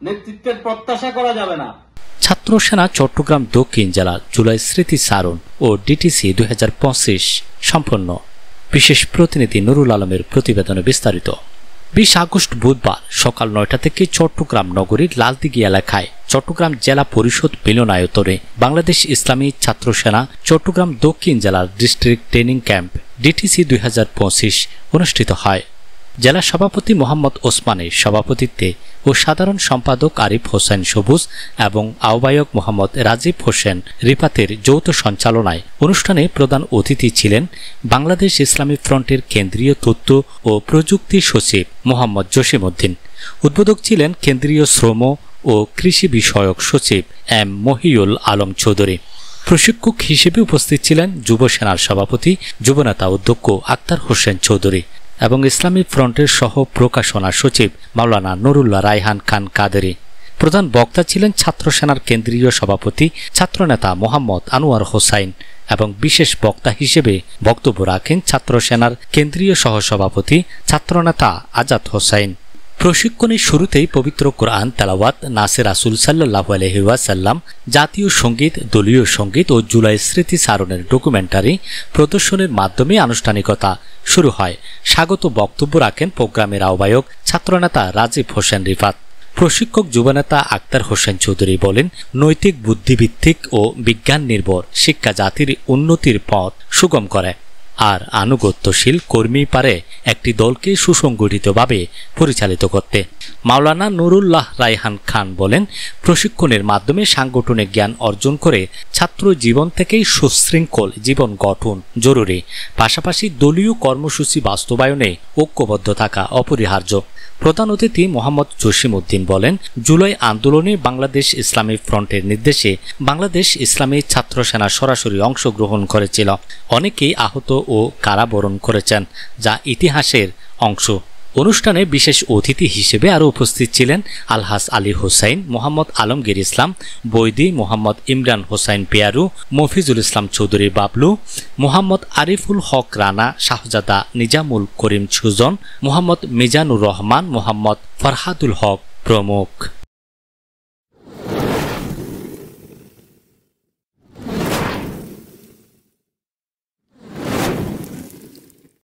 নেতৃত্বের প্রত্যাশা করা যাবে না। ছাত্র সেনা চট্টগ্রাম দক্ষিণ জেলা জুলাই স্মৃতি সারণ ও ডিটিসি 2025 সম্পন্ন। বিশেষ প্রতিনিধি নুরুল আলমের প্রতিবেদনে বিস্তারিত। 20 আগস্ট বুধবার সকাল 9টা থেকে চট্টগ্রাম নগরীর লালদিঘি এলাকায় চট্টগ্রাম জেলা পরিষদ মিলনায়তনে বাংলাদেশ ইসলামী ছাত্র সেনা চট্টগ্রাম দক্ষিণ জেলার ডিস্ট্রিক্ট ট্রেনিং ক্যাম্প ডিটিসি 2025 অনুষ্ঠিত হয়। জেলা সভাপতি মোহাম্মদ ওসমানের সভাপতিত্বে ও সাধারণ সম্পাদক আরিফ হোসেন সবুজ এবং আহ্বায়ক মোহাম্মদ রাজীব হোসেন রিফাতের যৌথ সঞ্চালনায় অনুষ্ঠানে প্রধান অতিথি ছিলেন বাংলাদেশ ইসলামী ফ্রন্টের কেন্দ্রীয় তথ্য ও প্রযুক্তি সচিব মোহাম্মদ জসিম উদ্দিন। উদ্বোধক ছিলেন কেন্দ্রীয় শ্রম ও কৃষি বিষয়ক সচিব এম মহিউল আলম চৌধুরী। প্রশিক্ষক হিসেবে উপস্থিত ছিলেন যুব সেনার সভাপতি যুবনেতা অধ্যক্ষ আক্তার হোসেন চৌধুরী এবং ইসলামী ফ্রন্টের সহ প্রকাশনা সচিব মাওলানা নুরুল্লাহ রায়হান খান কাদেরী। প্রধান বক্তা ছিলেন ছাত্র সেনার কেন্দ্রীয় সভাপতি ছাত্রনেতা মোহাম্মদ আনোয়ার হোসাইন এবং বিশেষ বক্তা হিসেবে বক্তব্য রাখেন ছাত্র সেনার কেন্দ্রীয় সহসভাপতি ছাত্রনেতা আজাদ হোসাইন। প্রশিক্ষণের শুরুতেই পবিত্র কোরআন তেলাওয়াত, নাসে রাসূল সাল্লাল্লাহু আলাইহি ওয়াসাল্লাম, জাতীয় সঙ্গীত, দলীয় সঙ্গীত ও জুলাই স্মৃতি সারণের ডকুমেন্টারি প্রদর্শনের মাধ্যমে আনুষ্ঠানিকতা শুরু হয়। স্বাগত বক্তব্য রাখেন প্রোগ্রামের আহ্বায়ক ছাত্রনেতা রাজীব হোসেন রিফাত। প্রশিক্ষক যুবনেতা আক্তার হোসেন চৌধুরী বলেন, নৈতিক, বুদ্ধিভিত্তিক ও বিজ্ঞান নির্ভর শিক্ষা জাতির উন্নতির পথ সুগম করে, আর আনুগত্যশীল কর্মী পারে একটি দলকে সুসংগঠিতভাবে পরিচালিত করতে। মাওলানা নুরুল্লাহ রায়হান খান বলেন, প্রশিক্ষণের মাধ্যমে সাংগঠনিক জ্ঞান অর্জন করে ছাত্র জীবন থেকেই সুশৃঙ্খল জীবন গঠন জরুরি, পাশাপাশি দলীয় কর্মসূচি বাস্তবায়নে ঐক্যবদ্ধ থাকা অপরিহার্য। প্রধান অতিথি মোহাম্মদ জসিম উদ্দিন বলেন, জুলাই আন্দোলনে বাংলাদেশ ইসলামী ফ্রন্টের নির্দেশে বাংলাদেশ ইসলামী ছাত্র সেনা সরাসরি অংশগ্রহণ করেছিল। অনেকেই আহত ও কারাবরণ করেছেন, যা ইতিহাসের অংশ। অনুষ্ঠানে বিশেষ অতিথি হিসেবে আরও উপস্থিত ছিলেন আলহাজ আলী হোসাইন, মোহাম্মদ আলমগীর ইসলাম বৈদি, মোহাম্মদ ইমরান হোসাইন পেয়ারু, মফিজুল ইসলাম চৌধুরী বাবলু, মোহাম্মদ আরিফুল হক রানা, শাহজাদা নিজামুল করিম সুজন, মোহাম্মদ মিজানুর রহমান, মোহাম্মদ ফরহাদুল হক প্রমুখ।